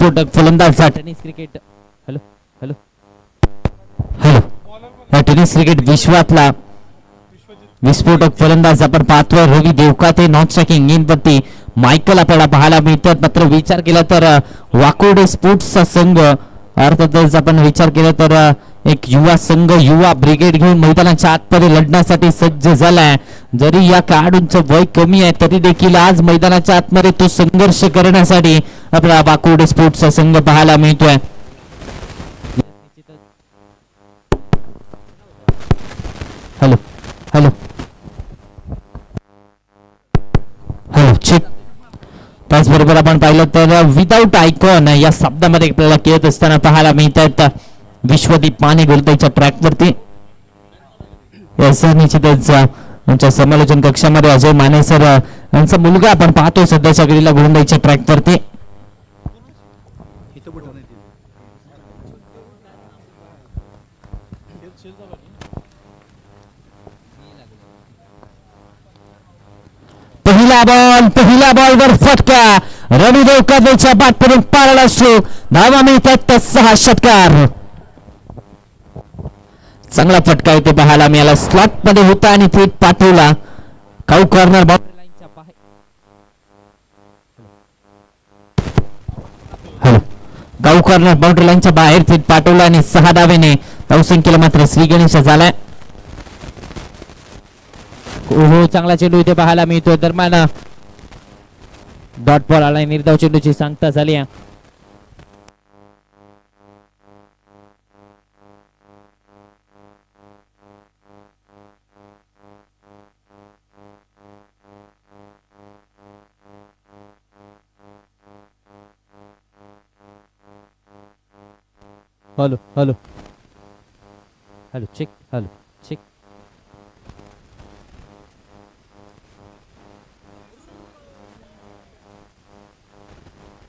विस्फोटक फलंदाज tennis cricket hello hello hello या टेनिस क्रिकेट विश्वातला विस्फोटक फलंदाज आपण पाहतोय रवी देवकाते नॉन स्ट्रायकिंग इनवरती मायकल आपल्याला पाहायला मिळतात. मात्र विचार केला तर वाकोडे स्पोर्ट्सचा संघ अर्थातच आपण विचार केला तर एक युवा संघ युवा ब्रिगेड घेऊन मैदानाच्या आतमध्ये लढण्यासाठी सज्ज झालाय. जरी या खेळाडूंचं वय कमी आहे तरी देखील आज मैदानाच्या आतमध्ये तो संघर्ष करण्यासाठी आपला वाकोडे स्पोर्ट्सचा संघ पाहायला मिळतोय. Hello hello hello check. त्याचबरोबर आपण पाहिलं तर विदाउट आयकॉन या शब्दामध्ये आपल्याला खेळत असताना पाहायला मिळतात विश्वदीप माने गोलंदाजीच्या ट्रॅकवरती. निश्चितच आमच्या समालोचन कक्षामध्ये अजय माने सर यांचा मुलगा आपण पाहतो सध्याच्या घडीला गोलंदाजीच्या ट्रॅकवरती. पहिल्या बॉलवर फटका रवी देवकातेच्या बॅटवरून पारला असतो. धावा मिळतात 6 षटकार. चांगला फटका इथे पाहायला मिळाला. स्लॉट मध्ये होता आणि थेट पाठवला काऊ कॉर्नर बाउंड्री लाईनच्या बाहेर. हॅलो काऊ कॉर्नर बाउंड्री लाईनच्या बाहेर थेट पाठवला आणि 6 धावेने धावसंख्येला मात्र श्री गणेश झालाय. हो चांगला चेंडू इथे पाहायला मिळतोय. दरम्यान डॉट बॉल आला. निर्धाव चेंडूची सांगता झाली. Hello hello hello check hello check.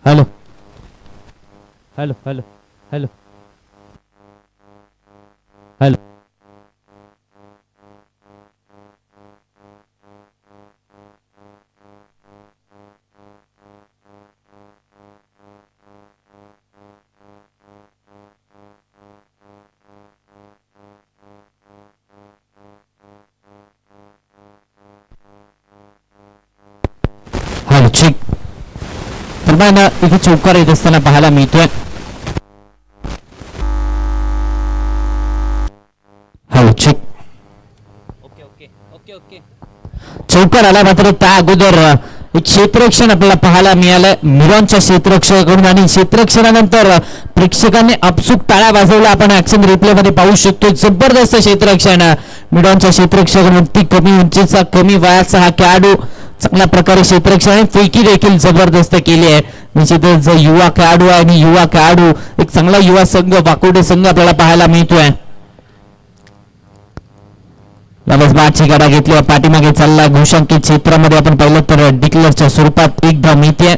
Hello hello hello hello hello hello check. इथे चौकार येत असताना पाहायला मिळतोय. Hello check. Okay okay okay okay. चौकार आला मात्र त्या अगोदर एक क्षेत्ररक्षण आपल्याला पाहायला मिळालं मिरॉनच्या क्षेत्ररक्षकाकडून आणि क्षेत्ररक्षणानंतर प्रेक्षकांनी अपसूक टाळ्या वाजवल्या. आपण ऍक्शन रिप्ले मध्ये पाहू शकतो. जबरदस्त क्षेत्ररक्षण मिरॉनच्या क्षेत्ररक्षकाकडून. कमी उंचीचा कमी वयाचा हा खेळाडू चांगल्या प्रकारे क्षेत्ररक्षण फेकी देखील जबरदस्त केली आहे. निश्चितच युवा खेळाडू आहे आणि युवा खेळाडू एक चांगला युवा संघ वाकोडे संघ आपल्याला पाहायला मिळतोय. बादची गाडा घेतली पाठीमागे चालला. घोषांकित क्षेत्रामध्ये आपण पाहिलं तर डिक्लेअरच्या स्वरूपात एक धाव मिळते.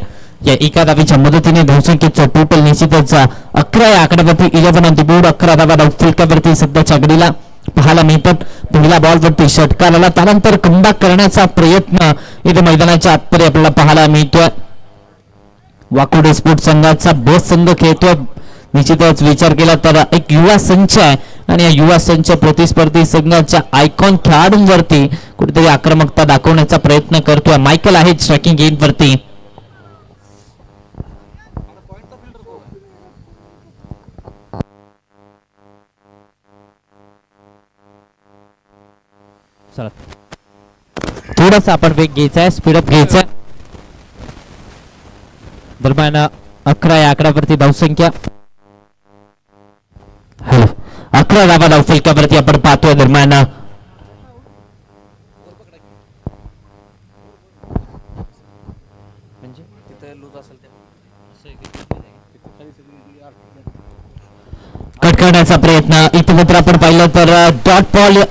या एका धावेच्या मदतीने धावसंख्येचं टोटल निश्चितच 11 या आकड्यावरती 11 ऑन द बोर्ड. 11 धावा धावफलकावरती सध्याच्या घडीला पाहायला मिळतात. पहिल्या बॉलवरती षटकार आला त्यानंतर कमबॅक करण्याचा प्रयत्न इथे मैदानाच्या आतमध्ये आपल्याला पाहायला मिळतोय. वाकोडे स्पोर्ट्स संघाचा बेस्ट संघ खेळतोय. निश्चितच विचार केला तर एक युवा संच आहे आणि या युवा संच प्रतिस्पर्धी संघाच्या आयकॉन खेळाडूंवरती कुठेतरी आक्रमकता दाखवण्याचा प्रयत्न करतोय. मायकल आहे स्ट्रायकिंग गेमवरती. चला थोडासा आपण वेग घ्यायचा आहे स्पीडअप घ्यायचा आहे. दरम्यान 11 या आकड्यावरती धावसंख्या. हॅलो 11 धावा धावफलकावरती आपण पाहतोय. दरम्यान कट करण्याचा प्रयत्न इथे मात्र आपण पाहिलं तर डॉट बॉल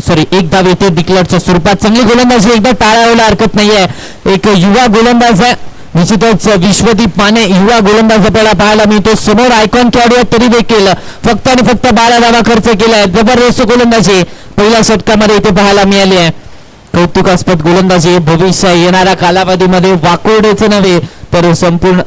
एक धाव येते डिक्लेअरच्या स्वरूपात. चांगली गोलंदाजी एकदा टाळायला हरकत नाहीये. एक युवा गोलंदाज आहे निश्चितच विश्वदीप माने युवा गोलंदाज आपल्याला पाहायला मिळतो. समोर आयकॉन खेळाडू आहे तरी देखील फक्त आणि फक्त 12 धावा खर्च केलाय. जबरदस्त गोलंदाजी पहिल्या षटकामध्ये इथे पाहायला मिळाली आहे. कौतुकास्पद गोलंदाजी भविष्य येणाऱ्या कालावधीमध्ये वाकोडेच नव्हे तर संपूर्ण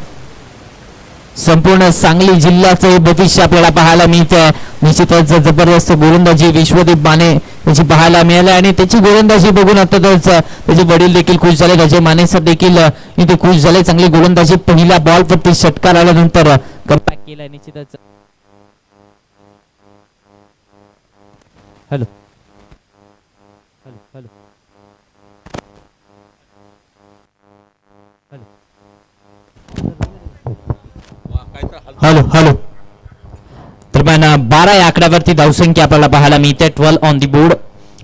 संपूर्ण सांगली जिल्ह्याचं भविष्य आपल्याला पाहायला मिळतंय. निश्चितच जबरदस्त गोलंदाजी विश्वदीप माने याची पाहायला मिळाली आणि त्याची गोलंदाजी बघून अर्थातच त्याचे वडील देखील खुश झाले. अजय माने सर देखील इथे खुश झाले. चांगली गोलंदाजी पहिल्या बॉल वरती षटकार आल्यानंतर कमबॅक केला निश्चितच. Hello hello hello hello hello दरम्यान 12 या आकड्यावरती धावसंख्या आपल्याला पाहायला मिळते. 12 ऑन दी बोर्ड.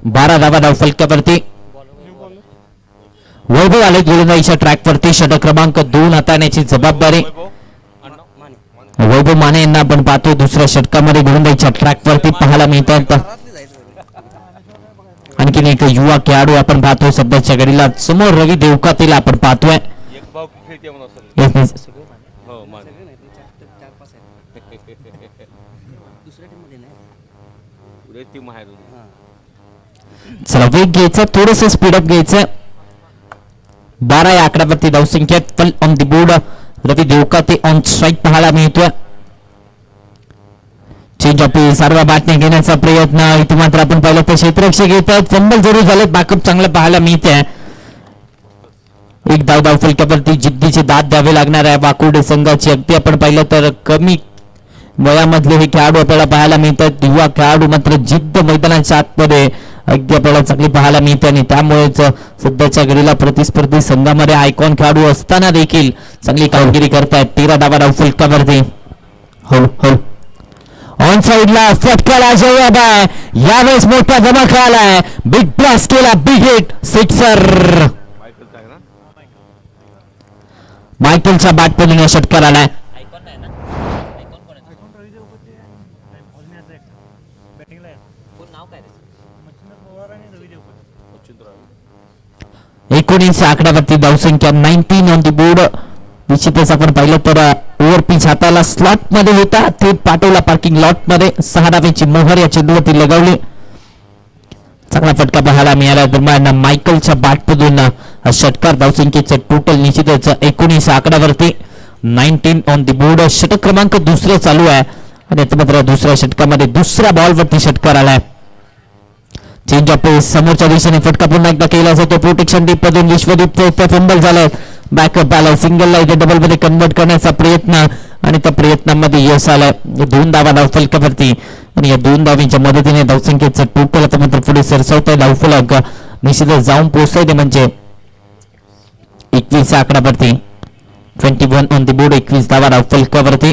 12 धावा धावफलकावरती. वैभव आले गोलंदाजीच्या ट्रॅकवरती. षटक क्रमांक 2 हाताळण्याची जबाबदारी वैभव माने यांना आपण पाहतो. दुसऱ्या षटकामध्ये गोलंदाजीच्या ट्रॅकवरती पाहायला मिळतात. आणखीन एक युवा खेळाडू आपण पाहतो सध्याच्या घडीला समोर रवी देवकातेला आपण पाहतोय. चला वेग घ्यायचा, थोडस स्पीडअप घ्यायचं. 12 या आकड्यावरती धावसंख्या. 12 on the board. Ravi Devkate on strike पाहायला मिळतोय. चेंज ऑफ सर्व बाटणे घेण्याचा प्रयत्न. इथे मात्र आपण पाहिलं तर क्षेत्ररक्षक घेत आहेत. फंबल जरूर झाले. बॅकअप चांगलं पाहायला मिळते. एक धाव फलकावरती जिद्दीचे दाद द्यावे लागणार आहे वाकुर्डे संघाची. अगदी आपण पाहिलं तर कमी वयामधले हे खेळाडू आपल्याला पाहायला मिळतात. युवा खेळाडू मात्र जिद्द मैदानाच्या आतमध्ये अगदी आपल्याला चांगली पाहायला मिळते आणि त्यामुळेच सध्याच्या घडीला प्रतिस्पर्धी संघामध्ये आयकॉन खेळाडू असताना देखील चांगली कामगिरी करतायत. 13 धावा धाव फलकावरती. हो हो ऑन साइडला फटकाला जवाबाय. यावेळेस मोठा धमाका आलाय. बिग ब्लास्ट केला. Big hit sixer. मायकलच्या बॅटमधून षटकार आलाय. एकोणीस आकड्यावरती धावसंख्या. 19 ऑन दी बोर्ड. निश्चितच आपण पाहिलं तर ओव्हर पिच हाताला स्लॉट मध्ये होता. थेट पाठवला पार्किंग लॉट मध्ये. 6 धावेची मोहर या चेंडूवरती लगावली. चांगला फटका पाहायला मिळाला. दरम्यान मायकलच्या बॅटमधून षटकार. धावसंख्येचं टोटल निश्चितच 19 आकड्यावरती. 19 ऑन दी बोर्ड. षटक क्रमांक दुसरे चालू आहे आणि मात्र दुसऱ्या षटकामध्ये दुसऱ्या बॉलवरती षटकार आलाय. चेंज ऑफ पेस. समोरच्या दिशेने फटका पुन्हा एकदा केला जातो. प्रोटेक्शन डीप मधून विश्वदीपचं फंबल झालं. बॅकअप आलाय. सिंगलला इथे डबल मध्ये कन्वर्ट करण्याचा प्रयत्न आणि त्या प्रयत्नामध्ये यश आलाय. 2 धावा धावफलकावरती आणि या 2 धावींच्या मदतीने धावसंख्येचं टोटल आता मात्र पुढे सरसवत आहे. धावफलक निश्चितच जाऊन पोहोचतंय म्हणजे 21 आकड्यावरती. 21 ऑन दी बोर्ड. 21 धावा धावफलकावरती.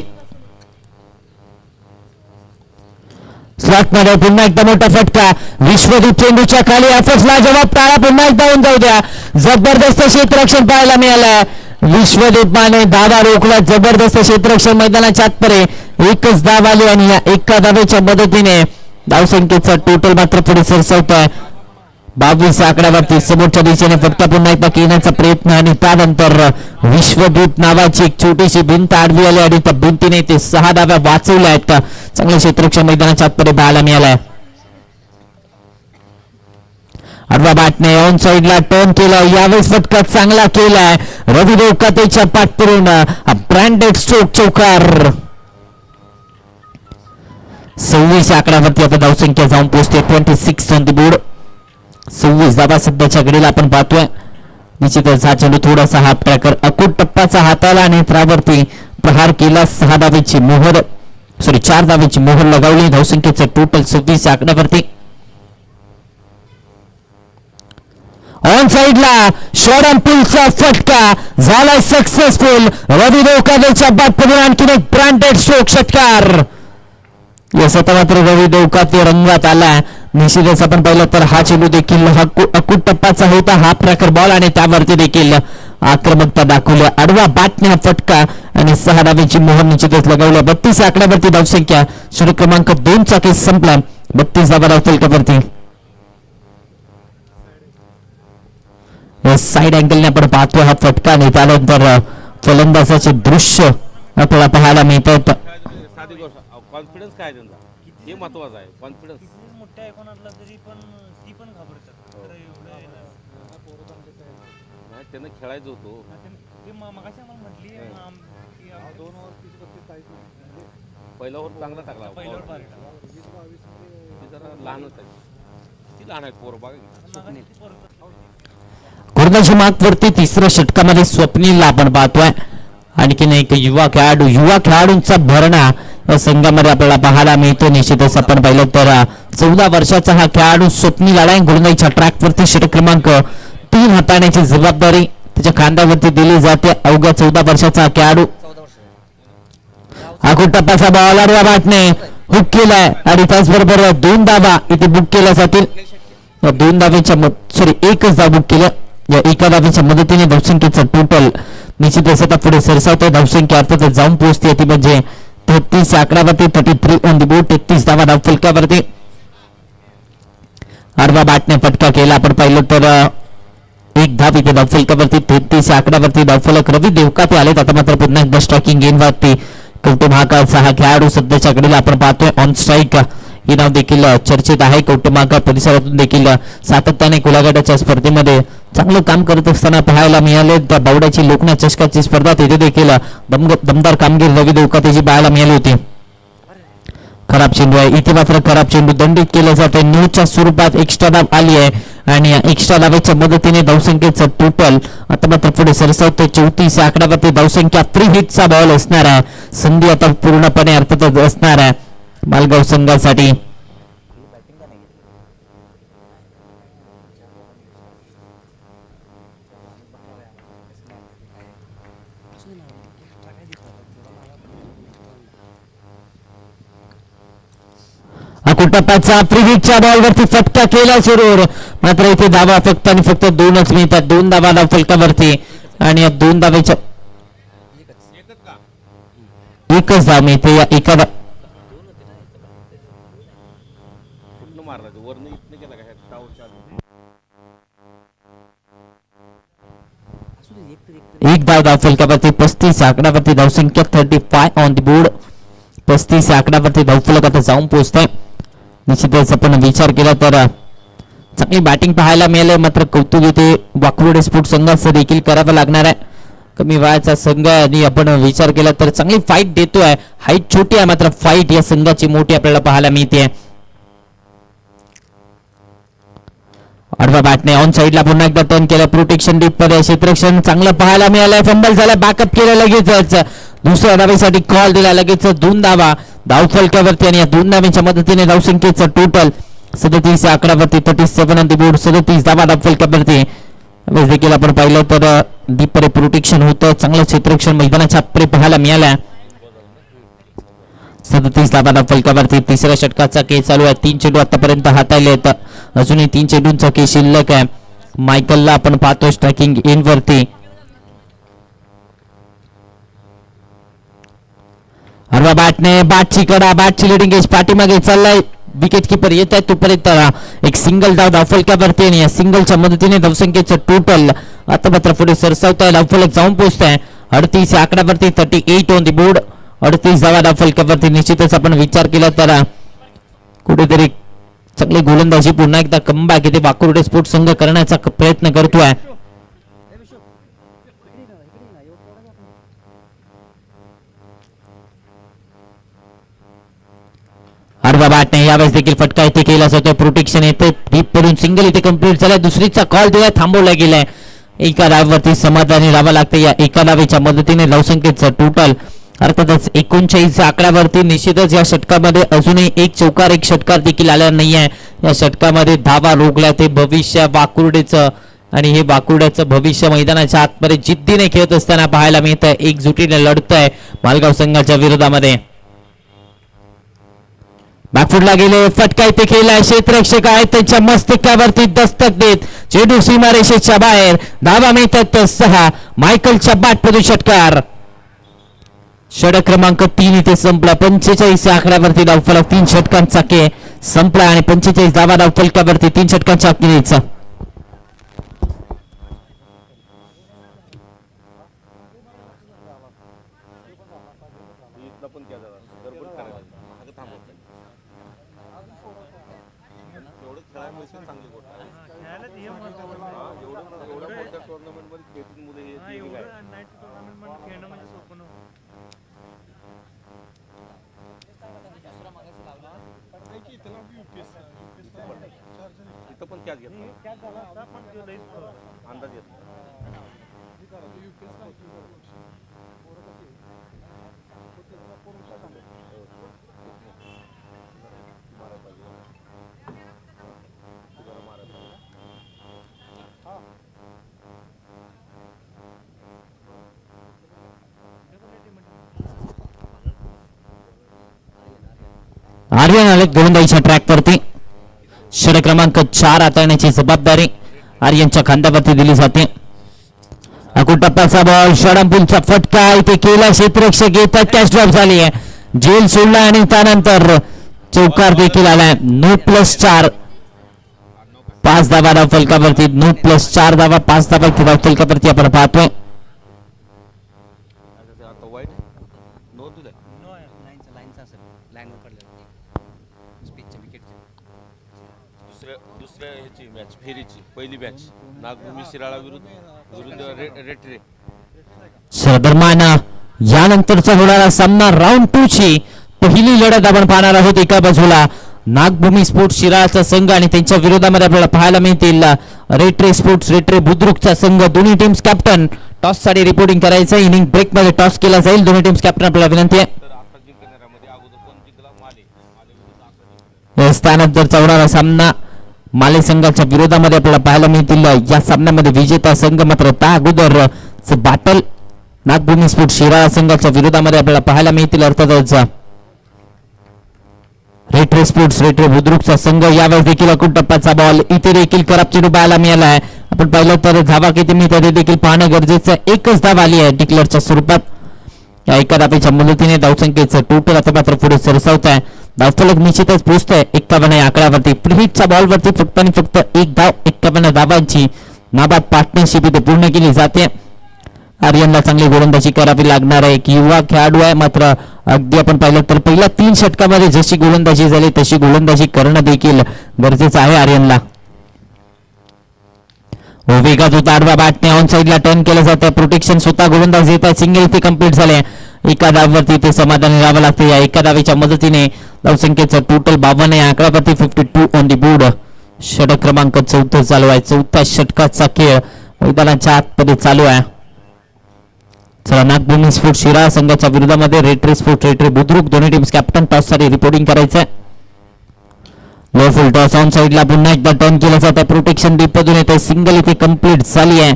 स्लॉट मध्ये पुन्हा एकदा मोठा फटका. विश्वदीप चेंडूच्या खाली अफसला जवाब. टाळा पुन्हा एकदा होऊन जाऊ द्या. जबरदस्त क्षेत्ररक्षण पाहायला मिळालंय. विश्वदीप माने धावा रोखला. जबरदस्त क्षेत्ररक्षण मैदानाच्या आतमध्ये. एकच धाव आली आणि या एका धावेच्या मदतीने धावसंख्येचा टोटल मात्र पुढे सरसवत आहे. 22 आकड्यावरती. समोरच्या दिशेने फटका पुन्हा एकदा येण्याचा प्रयत्न आणि त्यानंतर विश्वदीप नावाची एक छोटीशी भिंत आडवी आली आणि त्या भिंतीने ते 6 धाव्या वाचवल्या आहेत. चांगलं क्षेत्ररक्षण मैदानाच्या आतमध्ये पाहायला मिळालंय. आडवा बॅटने ऑन साइडला टर्न केला. यावेळेस फटका चांगला केलाय. रवी देवकातेच्या पाठपुरून ब्रँडेड स्ट्रोक चौकार. 26 आकड्यावरती आता धावसंख्या जाऊन पोहोचते. 26 ऑन दी बोर्ड. 26 धावा सध्याच्या घडीला आपण पाहतोय. निश्चितच हा चेंडू थोडासा हाफ ट्रॅकर अकूट टप्पाचा हाताला आणि त्यावरती प्रहार केला. 6 धावेची मोहर 4 धावेची मोहर लगावली. धावसंख्येचं टोटल 26 आकड्यावरती. ऑन साइडला शॉर्ट अँड पुलचा फटका झालाय सक्सेसफुल. रवी देवकातेच्या बॅटमधून आणखीन एक ब्रँडेड स्ट्रोक षटकार. या सतत मात्र रवी देवकाते रंगात आला. निश्चितच आपण पाहिलं तर हा चेंडू देखील अकूट टप्पाचा होता. हाफ ट्रॅकर बॉल आणि त्यावरती देखील आक्रमकता दाखवली. आडवा बॅटने फटका आणि 6 धावेची मोहर निश्चितच लगावल्या. 32 आकड्यावरती धावसंख्या. षटक क्रमांक 2 चा केस संपला. 32 धावा धावफलकावरती. साइड अँगलने आपण पाहतो हा फटका आणि त्यानंतर फलंदाजाचे दृश्य आपल्याला पाहायला मिळतात. कॉन्फिडन्स काय त्यांचा हे महत्वाचं आहे. कॉन्फिडन्स मोठ्या आयकॉनला तरी पण ती पण घाबरतात. तर एवढं त्यांना खेळायचं होतं. ते मगाशी आम्हाला म्हटली की पहिला ओव्हर चांगला टाकला पहिल्यावर भारी टाकला. ती जरा लहानच आहे ती लहान आहेत पोरं बघा की. मगाशी ती परत गुरुदाची मागवरती तिसऱ्या षटकामध्ये स्वप्नीलला आपण पाहतोय. आणखीन एक युवा खेळाडूंचा भरणा या संघामध्ये आपल्याला पाहायला मिळतो. निश्चितच आपण पाहिलं तर 14 वर्षाचा हा खेळाडू स्वप्नील आलाय. गुरुदाईच्या ट्रॅकवरती षटक क्रमांक 3 हाताळण्याची जबाबदारी त्याच्या खांद्यावरती दिली जाते. अवघ्या 14 वर्षाचा हा खेळाडू हा टप्प्याचा बॉलर या बॅटने हुक केलाय आणि त्याचबरोबर 2 धावा इथे बुक केल्या जातील. या 2 धावेच्या एकच धाव बुक केलं. या एका धावेच्या मदतीने धावसंख्येचा टोटल निश्चितच आता पुढे सरसावतोय. धावसंख्या अर्थातच जाऊन पोहोचते ती म्हणजे 33 आकड्यावरती 33 ऑन द बोर्ड. 33 धावा धावफलकावरती. अर्धा बॅटने फटका केला आपण पाहिलं तर एक धाव इथे धावफलकावरती. 33 आकड्यावरती धावफलक रवी देवकाते आलेत. आता मात्र पुन्हा एकदा स्ट्रायकिंग गेमवरती कौटुंबाकाचा हा खेळाडू सध्याच्या घडीला आपण पाहतोय. ऑन स्ट्राईक हे नाव देखील चर्चेत आहे. कौटुंबाका परिसरातून देखील सातत्याने कुलागटाच्या स्पर्धेमध्ये चांगलं काम करत असताना पाहायला मिळाले. त्या बावड्याची लोकना चषकाची स्पर्धा तिथे देखील दमदार कामगिरी रवी देवकातेची पाहायला मिळाली होती. खराब चेंडू आहे इथे मात्र खराब चेंडू दंडित केलं जाते. 9च्या स्वरूपात एक्स्ट्रा धाव आली आहे आणि एक्स्ट्रा धावेच्या मदतीने धावसंख्येचं टोटल आता मात्र पुढे सरसावते. 34 आकड्यावरती धावसंख्या. फ्री हिटचा बॉल असणार आहे. संधी आता पूर्णपणे अर्थातच असणार आहे मालगाव संघासाठी. टप्प्याचा फ्री हिटच्या बॉलवरती फटका केला जरूर मात्र इथे धावा फक्त आणि फक्त 2च मिळतात. 2 धावा धावफलकावरती आणि या 2 धावेच्या एकच धाव मिळते. या एका कुठनं मारला तो वरनं इथनं गेला का ह्या टावरच्या आत? एक धाव धावफलकावरती. 35 आकड्यावरती धावसंख्या. 35 ऑन द बोर्ड. 35 आकड्यावरती धावफलक आता जाऊन पोहोचतंय. निश्चितच आपण विचार केला तर चांगली बॅटिंग पाहायला मिळाले. मात्र कौतुक इथे वाकवडे स्पोर्ट संघाचं देखील करावं लागणार आहे. कमी वयाचा संघ आणि आपण विचार केला तर चांगली फाईट देतोय. हाईट छोटी आहे मात्र फाईट या संघाची मोठी आपल्याला पाहायला मिळते. आडवा बॅटने ऑन साईडला पुन्हा एकदा टर्न केलं. प्रोटेक्शन डीप मध्ये क्षेत्ररक्षण चांगलं पाहायला मिळालंय. फंबल झाला. बॅकअप केलं लगेचच. दुसऱ्या धावेसाठी कॉल दिला. लगेच 2 धावा धावफलकावरती आणि या 2 धावेच्या मदतीने धावसंख्येचं टोटल 37 आकड्यावरती. 37 on the board. 37 धावा धावफलकावरती. देखील आपण पाहिलं तर डीप प्रोटेक्शन होतं. चांगलं क्षेत्ररक्षण मैदानाच्या आतकडे पाहायला मिळालं. 37 धावा धावफलकावरती. तिसऱ्या षटकाचा खेळ चालू आहे. 3 चेंडू आतापर्यंत हाताळले आहेत. अजूनही 3 चेंडूंचा खेळ शिल्लक आहे. मायकलला आपण पाहतो स्ट्रायकिंग एंड वरती. हरवा बॅटने बॅटची कडा. बॅटची लिडिंग एज पाठीमागे चाललाय. विकेट किपर येत आहे तोपर्यंत एक सिंगल धाव धावफलकावरती आणि या सिंगलच्या मदतीने धावसंख्येचं टोटल आता मात्र पुढे सरसावत आहे. धावफलक जाऊन पोहोचत आहे 38 आकड्यावरती. 38 ऑन द बोर्ड. 38 धावा धावफलकावरती. निश्चितच आपण विचार केला तर कुठेतरी चांगली गोलंदाजी पुन्हा एकदा कमबॅक इथे वाकुर्डे स्पोर्ट संघ करण्याचा प्रयत्न करतोय. आडवा बॅटने यावेळेस देखील फटका इथे केला जातोय. प्रोटेक्शन येते डीप पडून सिंगल इथे कंप्लीट झालाय. दुसरीचा कॉल दिलाय. थांबवला गेलाय. एका धावेवरती समाधानी राहावं लागतं. या एका धावेच्या मदतीने धावसंख्येचं टोटल अर्थातच 39 आकड्यावरती. निश्चितच या षटकामध्ये अजूनही एक चौकार एक षटकार देखील आला नाहीये. या षटकामध्ये धावा रोखल्या ते भविष्य वाकुर्डेचं आणि हे वाकुर्ड्याचं भविष्य मैदानाच्या आतमध्ये जिद्दीने खेळत असताना पाहायला मिळतंय. एकजुटीने लढतंय मालगाव संघाच्या विरोधामध्ये. बॅकफुटला गेले. फटका इथे केलाय. क्षेत्ररक्षक आहेत त्यांच्या मस्तकावरती दस्तक देत चेंडू सीमारेषेच्या बाहेर. धावा मिळतात 6. मायकलच्या बॅटमधून षटकार. षटक क्रमांक 3 इथे संपला. 45 आकड्यावरती धावफलक. 3 षटकांचा खेळ संपला आणि 45 धावा धावफलकावरती 3 षटकांच्या अखेरीचा. इथला पण क्या झाला गडबड करायला मागं थांबवत एवढं खेळायला चांगली गोष्ट आहे. खेळायला ते महत्त्वाचं आहे. एवढ्या मोठ्या टुर्नामेंटमध्ये खेळतील मुलं हे एवढं नाईट टुर्नामेंट खेळणं म्हणजे सोपं नव्हतं. कॅच घेतला अंदाज येत आर्यन आले गोलंदाजीच्या ट्रॅक वरती. षटक क्रमांक 4 हाताळण्याची जबाबदारी आर्यनच्या खांद्यावरती दिली जाते. टप्प्याचा बॉल षडंपूलचा फटका इथे केला, क्षेत्ररक्षक येतात, कॅच ड्रॉप झाली आहे, झेल सोडला आणि त्यानंतर चौकार देखील आलाय. 9+4 5 धावा धाव फलकावरती. 9+4 धावा 5 धावा धाव फलकावरती आपण पाहतोय. आता वाईट नो दिलाय नो आहे. लाईनचा असेल लाईनवर पडलेला स्पीचच्या विकेटच्या दुसऱ्या ह्याची मॅच फेरीची पहिली मॅच नागभूमी शिराळा विरुद्ध रेटरे. दरम्यान यानंतरचा होणारा सामना राऊंड 2 ची पहिली लढत आपण पाहणार आहोत. एका बाजूला नागभूमी स्पोर्ट्स शिराळाचा संघ आणि त्यांच्या विरोधामध्ये आपल्याला पाहायला मिळतील रेट्रे स्पोर्ट्स रेट्रे बुद्रुकचा संघ. दोन्ही टीम्स कॅप्टन टॉस साठी रिपोर्टिंग करायचं. इनिंग ब्रेक मध्ये टॉस केला जाईल. दोन्ही टीम्स कॅप्टन आपल्याला विनंती आहे. तर आता जिंकणाऱ्यामध्ये अगोदर कोण जिंकला माले विरुद्ध आकाश. या त्यानंतरचा होणारा सामना माले संघाच्या विरोधामध्ये आपल्याला पाहायला मिळतील. या सामन्यामध्ये विजेता संघ मात्र त्या अगोदर बॅटल नागभूमी स्पोर्ट्स शिराळा संघाच्या विरोधामध्ये आपल्याला पाहायला मिळतील. अर्थातच रेट्रे स्पोर्ट्स रेट्रे बुद्रुकचा संघ यावेळेस देखील अकुट टप्प्याचा बॉल इथे देखील करप चेंडू पाहायला मिळाला आहे. आपण पाहिलं तर धावा किती मिळतात हे देखील पाहणं गरजेचं आहे. एकच धाव आली आहे डिक्लेअरच्या स्वरूपात. या एका धावेच्या मुदतीने धावसंख्येचं टोटल आता मात्र पुढे सरसावत आहे. धावफलक निश्चितच पोहोचतोय 51 या आकड्यावरती. प्रीहिटच्या बॉलवरती फक्त आणि फक्त एक धाव 51 धावांची नाबाद पार्टनरशिप इथे पूर्ण केली जाते. आर्यनला चांगली गोलंदाजी करावी लागणार आहे. एक युवा खेळाडू आहे, मात्र अगदी आपण पाहिलं तर पहिल्या 3 षटकामध्ये जशी गोलंदाजी झाली तशी गोलंदाजी करणं देखील गरजेचं आहे आर्यनला. वेगात होता आडवा बॅटने ऑन साईडला टर्न केलं जातं. प्रोटेक्शन स्वतः गोलंदाज येत आहे. सिंगल इथे कंप्लीट झाले. एका धावावरती ते समाधानी राहावं लागतं. या एका धावेच्या मदतीने धावसंख्येचं टोटल 52 या आकड्यावरती 52 ऑन दी बोर्ड. षटक क्रमांक 4 चालू आहे. 4थ्या षटकाचा खेळ मैदानाच्या आतमध्ये चालू आहे. चला नागभूमी स्पोर्ट्स शिराळा संघाच्या विरोधामध्ये रेट्रे स्पोर्ट्स रेट्रे बुद्रुक दोन्ही टीम्स कॅप्टन टॉस साठी रिपोर्टिंग करायचंय. लो फुल टॉस ऑन साईडला पुन्हा एकदा टर्न केलं जात आहे. प्रोटेक्शन डीप मधून येते. सिंगल इथे कंप्लीट झाली आहे.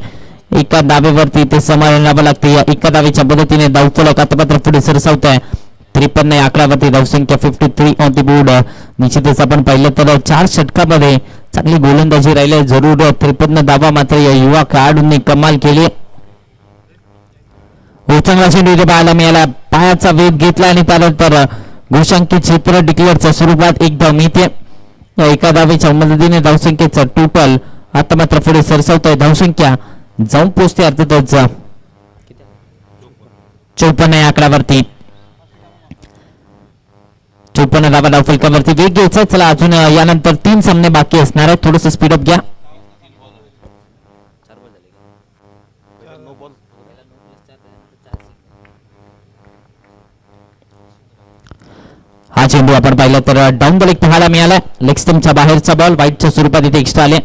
एका धावेवरती ते समाधान राहावं लागते. या एका धावेच्या मदतीने धावफलक आता मात्र पुढे सरसावत आहे. 53 या आकड्यावरती धावसंख्या 53 ऑन दी बोर्ड. निश्चितच आपण पाहिलं तर 4 षटकामध्ये चांगली गोलंदाजी राहिली. जरूर 53 धावा मात्र या युवा खेळाडूंनी कमाल केली. चांगला चेंडू इथे पाहायला मिळाला. पायाचा वेध घेतला आणि त्यानंतर घोषांकित क्षेत्र डिक्लेअरच्या स्वरूपात एक धाव मिळते. एका धावेच्या मदतीने धावसंख्येचा टोटल आता मात्र पुढे सरसावत आहे. धावसंख्या जाऊन पोहोचते अर्थातच 54 या आकड्यावरती. 54 धावा धाव फलकावरती. वेग घ्यायचा. चला अजून यानंतर 3 सामने बाकी असणार आहेत. थोडस स्पीडअप घ्या. नो बॉल हा चेंडू आपण पाहिलं तर डाऊन द लेग पाहायला मिळाला. लेग स्टंपच्या बाहेरचा बॉल वाईटच्या स्वरूपात इथे एक्स्ट्रा आले.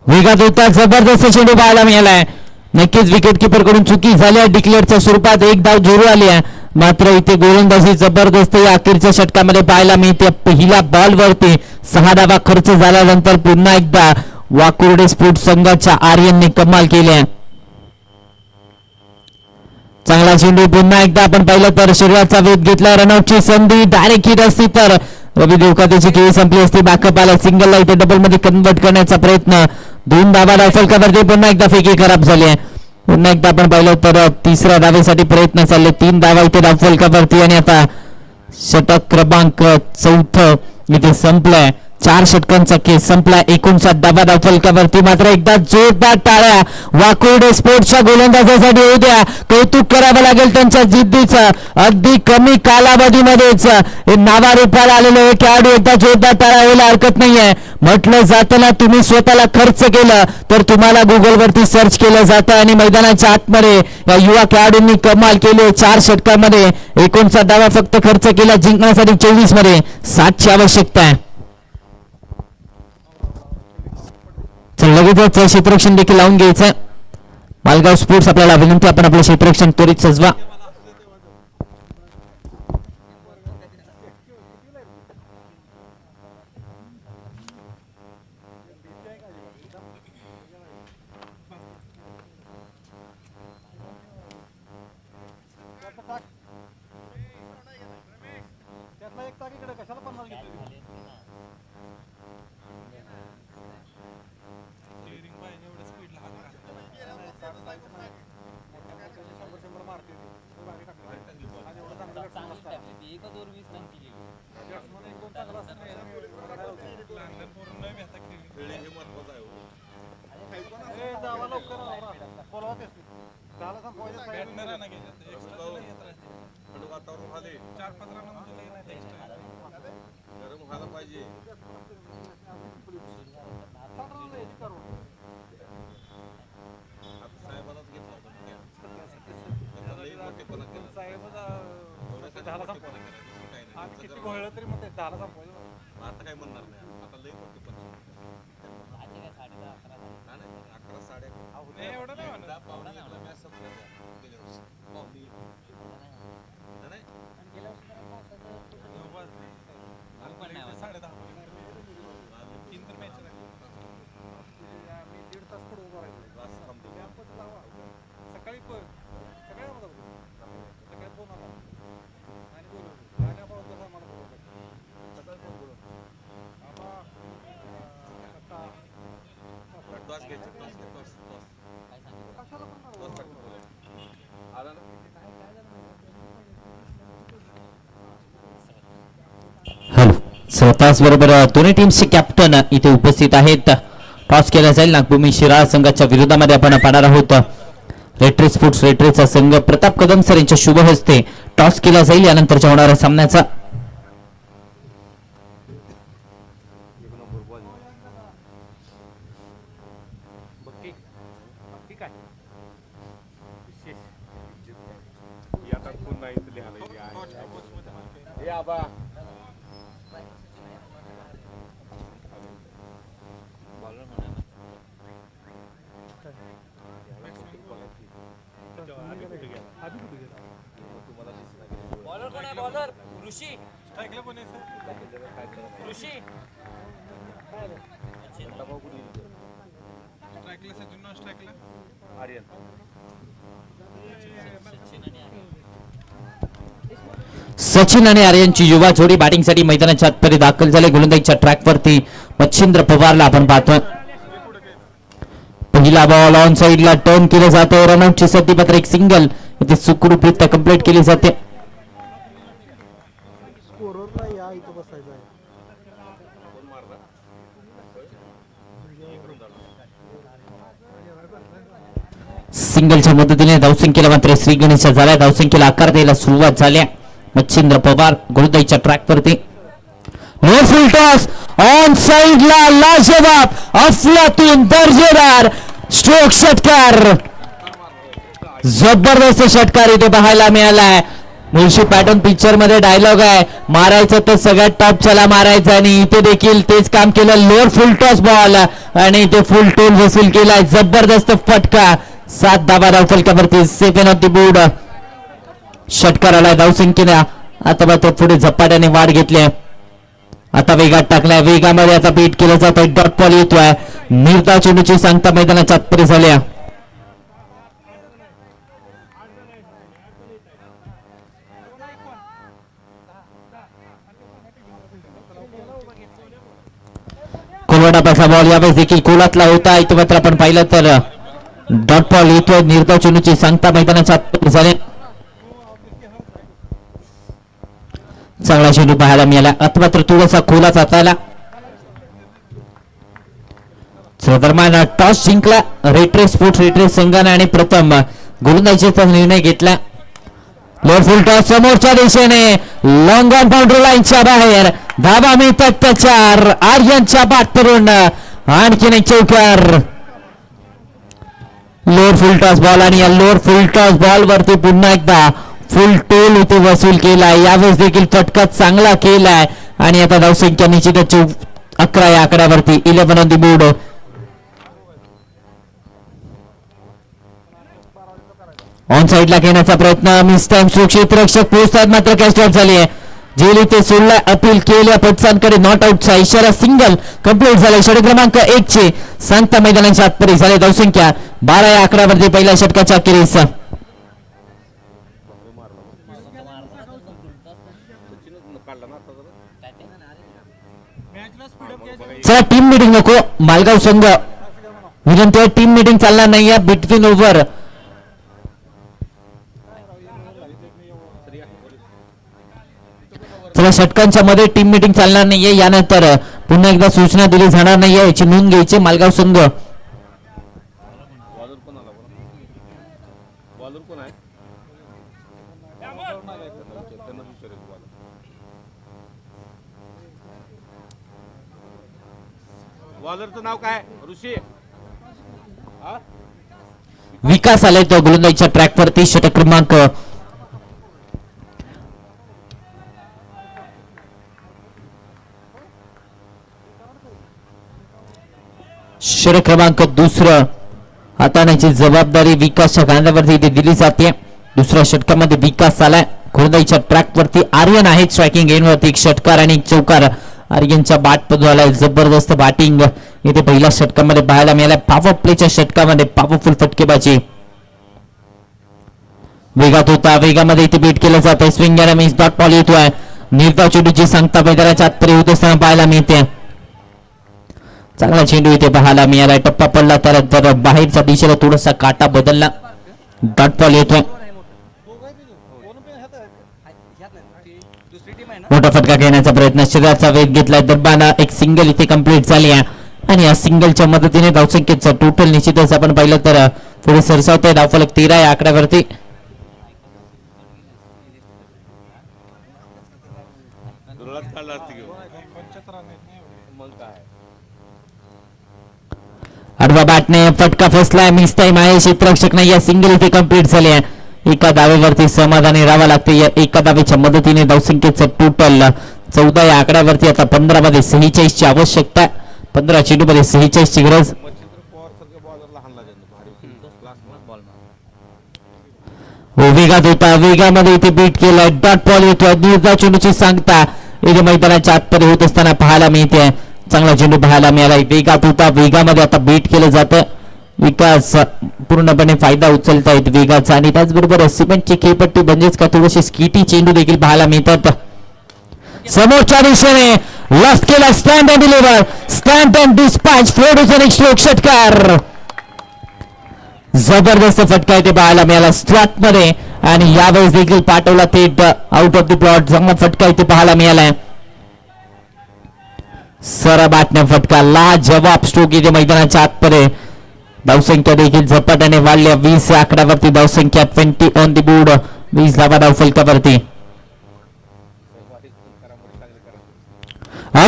वेगात होता जबरदस्त चेंडू पाहायला मिळालाय. नक्कीच विकेट किपर कडून चुकी झाली आहे. डिक्लेअरच्या स्वरूपात एक धाव जोरू आली आहे. मात्र इथे गोलंदाजी जबरदस्त या अखेरच्या षटकामध्ये पाहायला मिळते. पहिल्या बॉलवरती 6 धावा खर्च झाल्यानंतर पुन्हा एकदा वाकुर्डे स्पोर्ट्स संघाच्या आर्यनने कमाल केली आहे. चांगला चेंडू पुन्हा एकदा आपण पाहिलं तर शरीराचा वेध घेतला. रनआउटची संधी डायरेक्ट हिट असती तर रवी देवकातेची खेळी संपली असती. बॅकअप आला. सिंगलला इथे डबल मध्ये कन्वर्ट करण्याचा प्रयत्न. 2 धावा धाव फलकावरती. पुन्हा एकदा फेकी खराब झाली आहे. पुन्हा एकदा आपण पाहिलं तर 3ऱ्या धावेसाठी प्रयत्न चालले. 3 धावा इथे धाव फलकावरती आणि आता षटक क्रमांक 4 इथे संपलाय. 4 षटकांचा केस संपला. 59 धावफलकावरती मात्र एकदा जोरदार टाळ्या वाकुर्डे स्पोर्ट्सच्या गोलंदाजासाठी होऊ द्या. कौतुक करावं लागेल त्यांच्या जिद्दीचं. अगदी कमी कालावधीमध्येच हे नावारूपाला आलेले हे खेळाडू एकदा जोरदार टाळ्या व्हायला हरकत नाहीये. म्हटलं जातं ना, तुम्ही स्वतःला खर्च केलं तर तुम्हाला गुगलवरती सर्च केलं जातं आणि मैदानाच्या आतमध्ये या युवा खेळाडूंनी कमाल केली. 4 षटकांमध्ये 59 धावा फक्त खर्च केला जिंकण्यासाठी. 24 मध्ये 7ची आवश्यकता आहे. लगेचच क्षेत्ररक्षण देखील लावून घ्यायचं. मालगाव स्पोर्ट्स आपल्याला विनंती, आपण आपलं क्षेत्ररक्षण त्वरित सजवा. वातावरण झाले 4-5 गरम व्हायला पाहिजे. साहेबांनाच घेतला आता काय म्हणणार नाही. आता लई मोठेपणा 11-11:30 एवढं नाही म्हणत. पावणे मॅच संपल्या गेल्या वर्षी पावणे नाही 10:30 3 तर मॅच दीड तास पुढे उभा राहिला. सकाळी सकाळी फोन आला आणि बोलवलं आणि आपण मला बोलवलं सकाळी फोन बोलवलं टॉस घ्यायचे. हॅलो, स्वतःच बरोबर दोन्ही टीमचे कॅप्टन इथे उपस्थित आहेत. टॉस केला जाईल. नागभूमी शिराळ संघाच्या विरोधामध्ये आपण पाहणार आहोत. रेट्री स्पोर्ट्स रेट्रीचा संघ प्रताप कदम सर यांच्या शुभ हस्ते टॉस केला जाईल यानंतरच्या होणाऱ्या सामन्याचा. बॉलर कोण आहे? बॉलर ऋषी स्ट्राइकला कोण आहे सर? ऋषी स्ट्राइकला सचिन नॉन स्ट्राइकला आर्यन. सचिन आणि आर्यनची युवा जोडी बॅटिंगसाठी मैदानाच्या आतमध्ये दाखल झाले. गोलंदाजीच्या ट्रॅकवरती मच्छिंद्र पवारला आपण पाहतोय. पहिला बॉल ऑन साइडला टर्न केलं जातं. रनआउटची संधी मात्र एक सिंगल इथे सुखरूपरित्या कंप्लीट केली जाते. सिंगलच्या मदतीने धावसंख्येला मात्र श्री गणेशच्या झाल्या. धावसंख्येला आकार द्यायला सुरुवात झाल्या. मच्छिंद्र पवार गोलंदाजीच्या ट्रॅकवरती फुल टॉस ऑन साइडला लाजवाब अफलातून दर्जेदार स्ट्रोक षटकार. जबरदस्त षटकार इथे पाहायला मिळालाय. मुळशी पॅटर्न पिक्चर मध्ये डायलॉग आहे, मारायचं तर सगळ्यात टॉपच्याला मारायचं आणि इथे देखील तेच काम केलं. लोअर फुल टॉस बॉल आणि इथे फुल टोल वसूल केलाय. जबरदस्त फटका. 7 धावा धावफलकावरती 7 ऑफ द बोर्ड. षटकार आलाय धावसंख्येने. आता मात्र पुढे झपाट्याने वाढ घेतली. आता वेगात टाकलाय. वेगामध्ये आता बीट केलं जात आहे. डॉट बॉल येतोय. निर्धाव चेंडूची सांगता मैदानाच्या आतमध्ये झाल्या. कोलवाडापासा बॉल यावेळेस देखील कोलातला होता. इथे मात्र आपण पाहिलं तर डॉट बॉल येतोय. निर्धाव चेंडूची सांगता मैदानाच्या आतमध्ये झाल्या. चांगला चेंडू पाहायला मिळाला. आता मात्र थोडासा खोला जातायला दरम्यान टॉस जिंकला रेट्रे स्पोर्ट्स रेट्रे संघाने आणि प्रथम गोलंदाजीचा निर्णय घेतला. लोअर फुल टॉस समोरच्या दिशेने लॉंग ऑन बाउंड्री लाईनच्या बाहेर धावा मिळतात त्याच्यावर आर्यनच्या बाट करून आणखीन एक चौकार. लोअर फुल टॉस बॉल आणि या लोअर फुल टॉस बॉल वरती पुन्हा एकदा फुल टोल इथे वसूल केलाय. यावेळेस देखील फटका चांगला केलाय आणि आता धावसंख्या निश्चितच 11 या आकड्यावरती 11 ऑन दी बोर्ड. ऑन साइडला घेण्याचा प्रयत्न मिस टाइम सुरक्षित रक्षक पोहोचतात मात्र कॅच आउट झाली आहे. जेली ते सोडला अपील केल्या पटसांकडे नॉट आउटचा इशारा सिंगल कंप्लीट झाला. षटक क्रमांक 1 चे सांगता मैदानाच्या आतपरी झाले धावसंख्या 12 या आकड्यावरती पहिल्या षटकाच्या अखेरीस. चला टीम मीटिंग नको मालगाव संघ विनंती आहे टीम मीटिंग चालणार नाहीये बिटवीन ओव्हर. चला षटकांच्या मध्ये टीम मीटिंग चालणार नाहीये. यानंतर पुन्हा एकदा सूचना दिली जाणार नाहीये याची नोंद घ्यायची मालगाव संघ. बॉलरचं नाव काय ऋषी विकास आलाय तो गोलंदाजीच्या ट्रॅक वरती. षटक क्रमांक षटक क्रमांक 2 हाताळण्याची जबाबदारी विकासच्या खांद्यावरती इथे दिली जाते. दुसऱ्या षटकामध्ये विकास आलाय गोलंदाजीच्या ट्रॅक वरती. आर्यन आहे स्ट्रायकिंग एंड वरती एक षटकार आणि एक चौकार आर्यनच्या बॅट पदू आलाय. जबरदस्त बॅटिंग इथे पहिल्या षटकामध्ये पाहायला मिळालाय. पॉवर प्लेच्या षटकामध्ये पॉवरफुल फटकेबाजी वेगात होता. वेगामध्ये इथे बीट केलं जात आहे. स्विंग आणि मिस डॉट बॉल येतोय. निर्धाव चेंडूची सांगता मैदानाच्या आतपरी होत असताना पाहायला मिळते. चांगला चेंडू इथे पाहायला मिळाला. टप्पा पडला तर बाहेरच्या दिशेला थोडासा काटा बदलला. डॉट बॉल येतोय. मोठा फटका घेण्याचा प्रयत्न शरीराचा वेग घेतलाय. दरबाना एक सिंगल इथे कंप्लीट झाली आहे आणि या सिंगलच्या मदतीने धावसंख्येचं टोटल निश्चितच आपण पाहिलं तर पुढे सरसावतोय. धावफलक 13 या आकड्यावरती. आडवा बॅटने फटका फसलाय. मिस टाइम आहे. क्षेत्ररक्षक नाही. या सिंगल इथे कंप्लीट झाली आहे. एका धावेवरती समाधानी राहावं लागते. या एका धावेच्या मदतीने धावसंख्येचं टोटल 14 या आकड्यावरती. आता 15 मध्ये 46 ची आवश्यकता. 15 चेंडू मध्ये 46 ची गरज. वेगात होता. वेगामध्ये इथे बीट केलाय. डॉट बॉल येतोय. निर्धाव चेंडूची सांगता इथे मैदानाच्या आतमध्ये होत असताना पाहायला मिळते. चांगला चेंडू पाहायला मिळाला. वेगात होता. वेगामध्ये आता बीट केलं जातं. विकास पूर्णपणे फायदा उचलतायत वेगाचा आणि त्याचबरोबर सिमेंटची खेळपट्टी म्हणजेच का थोडेसे स्कीटी चेंडू देखील पाहायला मिळतात. समोरच्या दिशेने लॉस्ट केला. Stand and deliver. Stand and dispatch. फ्लोडूचा एक स्ट्रोक षटकार. जबरदस्त फटका इथे पाहायला मिळाला स्लॉट मध्ये आणि यावेळेस देखील पाठवला थेट आउट ऑफ द प्लॉट. चांगला फटका इथे पाहायला मिळालाय. सरा बॅटने फटका. ला जवाब स्ट्रोक इथे मैदानाच्या आतमध्ये. धावसंख्या देखील झपाट्याने वाढल्या. 20 या आकड्यावरती धावसंख्या 20 ऑन दी बोर्ड. 20 धावा धावफलकावरती.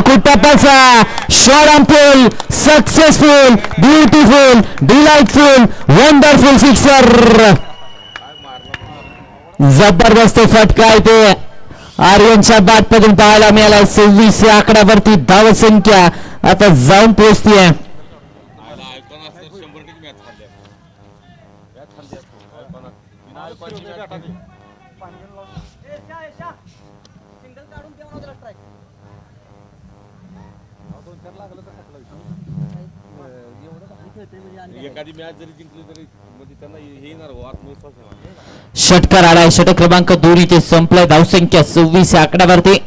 टप्प्याचा shot on pole. Successful. Beautiful. Delightful. Wonderful sixer. जबरदस्त फटका इथे आर्यनच्या बॅट मधून पाहायला मिळाला. 26 या आकड्यावरती धावसंख्या आता जाऊन पोहोचतीये. एखादी मॅच जरी जिंकली तरी म्हणजे त्यांना हे येणार हो आत्मविश्वास येणार. षटकार आलाय. षटक क्रमांक 2 इथे संपलाय. धावसंख्या 26 या आकड्यावरती.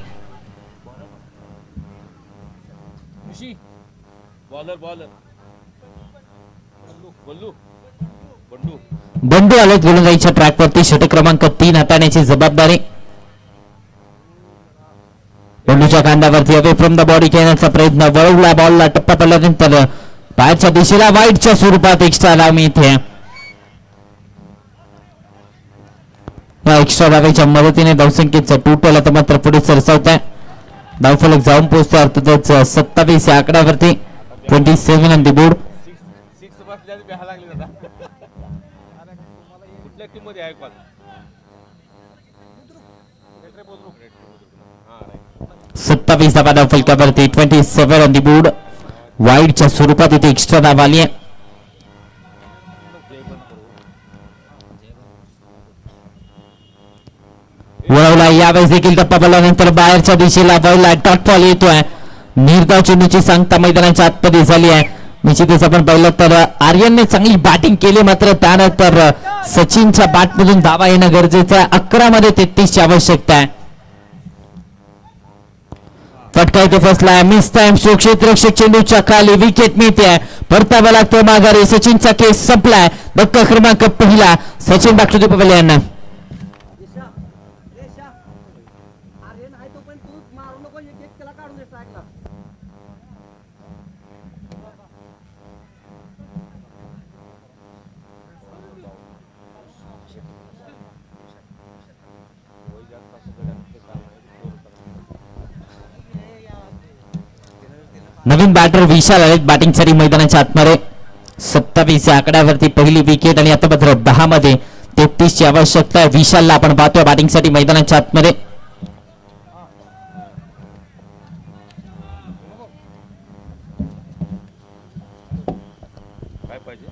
बंडू आलेत गोलंदाजीच्या ट्रॅक वरती. षटक क्रमांक 3 हाताळण्याची जबाबदारी बंडूच्या कांद्यावरती. अवे फ्रॉम द बॉडी खेळण्याचा प्रयत्न. वळवला बॉलला. टप्पा पडल्यानंतर बाहेरच्या दिशेला वाईटच्या स्वरूपात एक्स्ट्रा धाव मिळते. या एक्स्ट्रा धावेच्या मदतीने धावसंख्येचं टोटल आता मात्र पुढे सरसावत आहे. धावफलक जाऊन पोहोचतो अर्थातच 27 या आकड्यावरती. 27 ऑन द बोर्ड. सिक्स बसल्याने प्यायला लागले दादा. कुठल्या टीम मध्ये आहे कॉल? हा राईट. 27 धावा धावफलकावरती. 27 ऑन द बोर्ड. वाईडच्या स्वरूपात इथे एक्स्ट्रा धाव आली आहे. वळवला यावेळेस देखील टप्पा बोलल्यानंतर बाहेरच्या दिशेला बॉलला डॉट बॉल येतोय. निर्धाव चेंडूची सांगता मैदानाच्या आतमध्ये झाली आहे. निश्चितच आपण पाहिलं तर आर्यनने चांगली बॅटिंग केली, मात्र त्यानंतर सचिनच्या बॅटमधून धावा येणं गरजेचं आहे. 11 मध्ये 33 ची आवश्यकता आहे. फटका इथे फसलाय. Mistime stroke. क्षेत्ररक्षक चेंडूच्या खाली विकेट मिळते. परतावा लागतो माघारी. सचिनचा केस संपलाय. धक्का क्रमांक पहिला. Sachin back to the pavilion. नवीन बॅटर विशाल आले बॅटिंगसाठी मैदानाच्या आतमध्ये. 27 या आकड्यावरती पहिली विकेट आणि आता मात्र 10 मध्ये 33 ची आवश्यकता आहे. विशालला आपण पाहतोय बॅटिंगसाठी मैदानाच्या आतमध्ये. काय पाहिजे?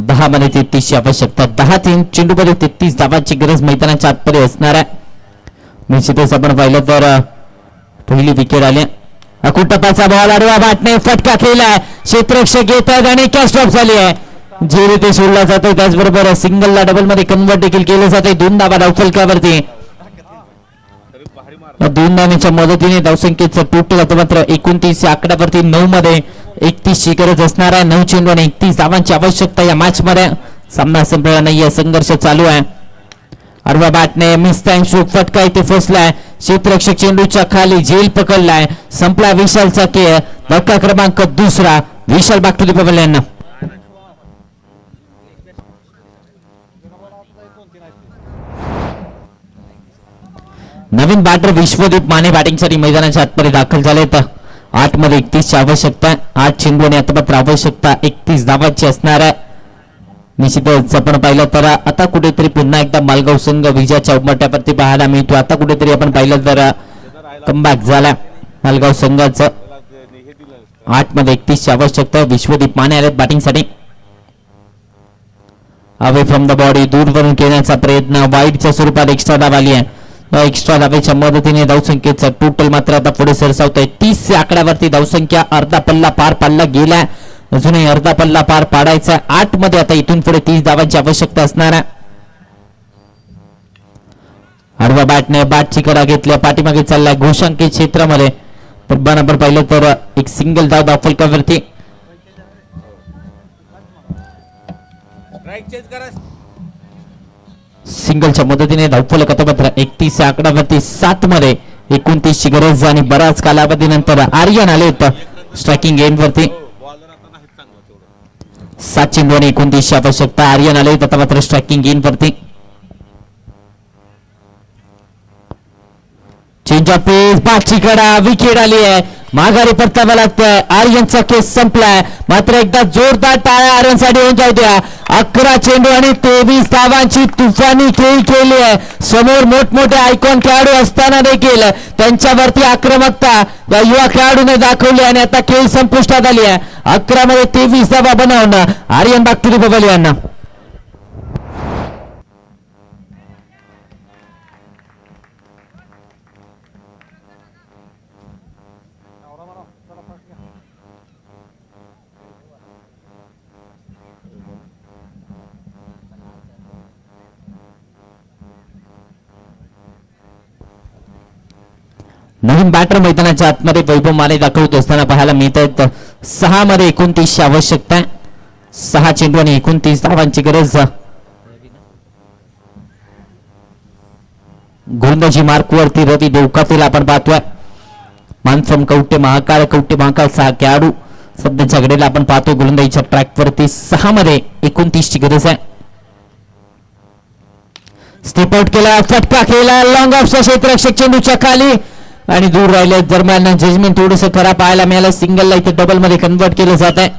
10 मध्ये 33 ची आवश्यकता. 10 चेंडूमध्ये 33 धावांची गरज मैदानाच्या आतमध्ये असणार आहे. निश्चितच आपण पाहिलं तर पहिली विकेट आली. अकुटपाचा बॉल आडवा बॅटने फटका केलाय. क्षेत्ररक्षक येत आहेत आणि कॅच ड्रॉप झाली आहे. जे रीते सोडला जातोय त्याचबरोबर सिंगलला डबल मध्ये कन्वर्ट देखील केलं जाते. 2 धावा धावफलकावरती. तरी भारी मार. 2 धावांच्या मदतीने धावसंख्येचं टोटल आता मात्र 29 या आकड्यावरती. 9 मध्ये 31 ची गरज असणार आहे. 9 चेंडू आणि 31 धावांची आवश्यकता या मॅच मध्ये. सामना संपलेला नाहीये, संघर्ष चालू आहे. आडवा बॅटने मिस टाइम स्ट्रोक. फटका इथे फसलाय. क्षेत्ररक्षक चेंडूच्या खाली झेल पकडलाय. संपला विशालचा खेळ. धक्का क्रमांक दुसरा. Vishal back to the pavilion. नवीन बॅटर विश्वदीप माने बॅटिंगसाठी मैदानाच्या आतमध्ये दाखल झालेत. 8 मध्ये 31 ची आवश्यकता. 8 चेंडू आणि आता मात्र आवश्यकता 31 धावांची असणार आहे. निश्चितच आपण पाहिलं तर आता कुठेतरी पुन्हा एकदा मालगाव संघ विजयाच्या उंबरठ्यावरती पाहायला मिळतो. आता कुठेतरी आपण पाहिलं तर कमबॅक झाला मालगाव संघाचं. 8 मध्ये 31 ची आवश्यकता. विश्वदीप माने आलेत बॅटिंगसाठी. अवे फ्रॉम द बॉडी दूरवरून खेळण्याचा प्रयत्न. वाईडच्या स्वरूपात एक्स्ट्रा धाव आली आहे. एक्स्ट्रा धावेच्या मदतीने धावसंख्येचा टोटल मात्र आता पुढे सरसावतोय. 30 या आकड्यावरती धावसंख्या. अर्धा पल्ला पार पाडला गेला. अजूनही अर्धा पल्ला पार पाडायचा. 8 मध्ये आता इथून पुढे 30 धावांची आवश्यकता असणार आहे. आडवा बॅटने बॅटची कडा घेतल्या. पाठीमागे चाललाय घोषांकित क्षेत्रामध्ये. आपण पाहिलं तर एक सिंगल धाव धावफलकावरती. राईट चेंज करा. सिंगलच्या मदतीने धावफलक आता मात्र 31 या आकड्यावरती. 7 मध्ये 29 ची गरज आणि बराच कालावधीनंतर आर्यन आलेत स्ट्रायकिंग एंड वरती. बॉलर आता नाही चांगला तेवढं. 7 चेंडू आणि 29 ची आवश्यकता. आर्यन आलेत आता मात्र स्ट्रायकिंग एंड वरती. चेंज ऑफ पेस. बाची कडा. विकेट आली आहे. माघारी परतावा लागतोय. आर्यनचा केस संपलाय. मात्र एकदा जोरदार टाळ्या आर्यनसाठी होऊन जाऊ द्या. 11 चेंडू आणि 23 धावांची तुफानी खेळी केली आहे. समोर मोठमोठे आयकॉन खेळाडू असताना देखील त्यांच्यावरती आक्रमकता या युवा खेळाडूने दाखवली आणि आता खेळ संपुष्टात आली आहे. 11 मध्ये 23 धावा बनवून Aryan back to the pavilion. नवीन बॅटर मैदानाच्या आतमध्ये वैभव माने दाखवत असताना पाहायला मिळत आहेत. 6 मध्ये 29 ची आवश्यकता. 6 चेंडू आणि 29 धावांची गरज. गोलंदाजी मार्क वरती रवी देवकातेला आपण पाहतोय. मानफ्रम कवटे महाकाळचा खेळाडू सध्याच्या घडीला आपण पाहतो गोलंदाजीच्या ट्रॅकवरती 6 मध्ये 29 ची गरज आहे. स्टेप आउट केला, फटका केला, लॉंग ऑफचा क्षेत्ररक्षक चेंडूच्या खाली आणि दूर राहिले. दरम्यान जजमेंट थोडंसं खराब पाहायला मिळालं. सिंगलला इथे डबल मध्ये कन्वर्ट केलं जात आहे.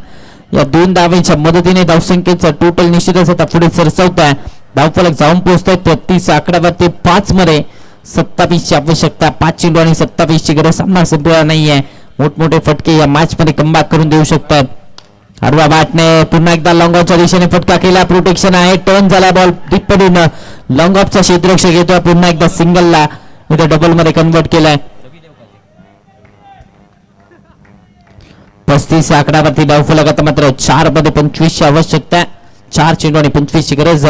या 2 धावांच्या मदतीने धावसंख्येचा टोटल निश्चितच आता पुढे सरसावत आहे. धावफलक जाऊन पोहोचतोय 33 आकड्यावरती 5 मध्ये 27 ची आवश्यकता. 5 चेंडू आणि 27 ची गरज. सामना संपलेला नाहीये. मोठमोठे फटके या मॅच मध्ये कमबॅक करून देऊ शकतात. आडवा बॅटने पुन्हा एकदा लॉंग ऑफच्या दिशेने फटका केला. प्रोटेक्शन आहे, टर्न झाला, बॉल डीप पडून लॉंग ऑफचा क्षेत्ररक्षक येतोय. पुन्हा एकदा सिंगलला इथे डबल मध्ये कन्वर्ट केलाय. 35 आकड्यावरती धावफलक आता मात्र 4 मध्ये 25 ची आवश्यकता. 4 चेंडू आणि 25 ची गरज.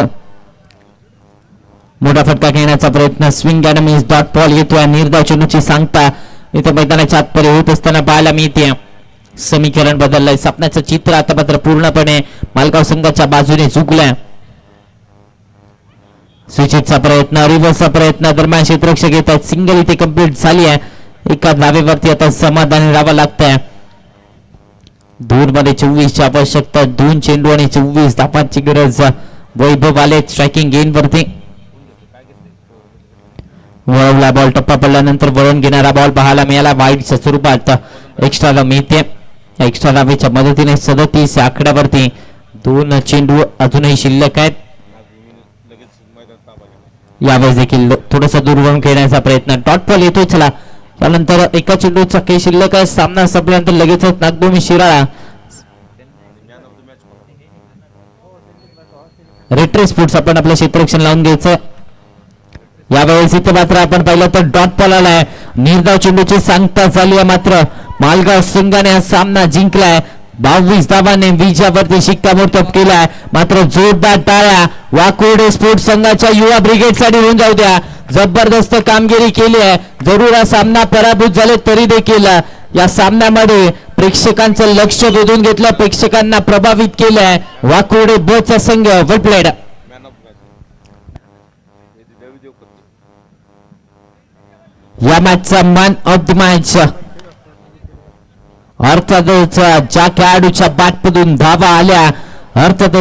मोठा फटका घेण्याचा प्रयत्न, swing and miss, dot ball येतोय. निर्धाव चेंडूची सांगता इथे मैदानाच्या आतपर्यंत होत असताना पाहायला मिळते. समीकरण बदललंय. सामन्याचं चित्र आता मात्र पूर्णपणे मालगाव संघाच्या बाजूने झुकलंय. स्विचचा प्रयत्न, रिव्हर्सचा प्रयत्न, दरम्यान क्षेत्ररक्षक येत आहेत. सिंगल इथे कंप्लीट झाली आहे. एका धावेवरती आता समाधानी राहावं लागतंय. दूर मध्ये 24 ची आवश्यकता. 2 चेंडू आणि 24 धावांची गरज. वैभव आले स्ट्रायकिंग गेन वरती. वळवला बॉल, टप्पा पडल्यानंतर वळून घेणारा बॉल पाहायला मिळाला. वाईडच्या स्वरूपात एक्स्ट्राला मिळते. एक्स्ट्रा धावेच्या मदतीने 37 आकड्यावरती 2 चेंडू अजूनही शिल्लक आहेत. लगेच मैदानात ताबा घेणार. यावेळेस देखील थोडासा दूर वळून खेळण्याचा प्रयत्न. डॉट बॉल येतोय. चला त्यानंतर एका चेंडूचा काही शिल्लक आहे. सामना संपल्यानंतर लगेचच Nagbhumi Shirala man of the match कोण? रेट्रे स्पोर्ट्स आपण आपलं क्षेत्ररक्षण लावून घ्यायचं. यावेळेस इथे मात्र आपण पाहिलं तर डॉट बॉल आलाय. निर्धाव चेंडूची सांगता झाली आहे. मात्र मालगाव संघाने हा सामना जिंकलाय. 22 धावांनी विजयावरती शिक्कामोर्तब केलाय. मात्र जोरदार टाळ्या वाकोडे स्पोर्ट्स संघाच्या युवा ब्रिगेडसाठी होऊन जाऊ द्या. जबरदस्त कामगिरी केली आहे. जरूर हा सामना पराभूत झाले तरी देखील या सामन्यामध्ये प्रेक्षकांचं लक्ष वेधून घेतलं, प्रेक्षकांना प्रभावित केलंय. वाकोडे ब चा संघ well played. Man of the match देवी देव करतो. या मॅचचा मॅन ऑफ द मॅच अर्थातच ज्या खेळाडूच्या बॅटमधून धावा आल्या अर्थातच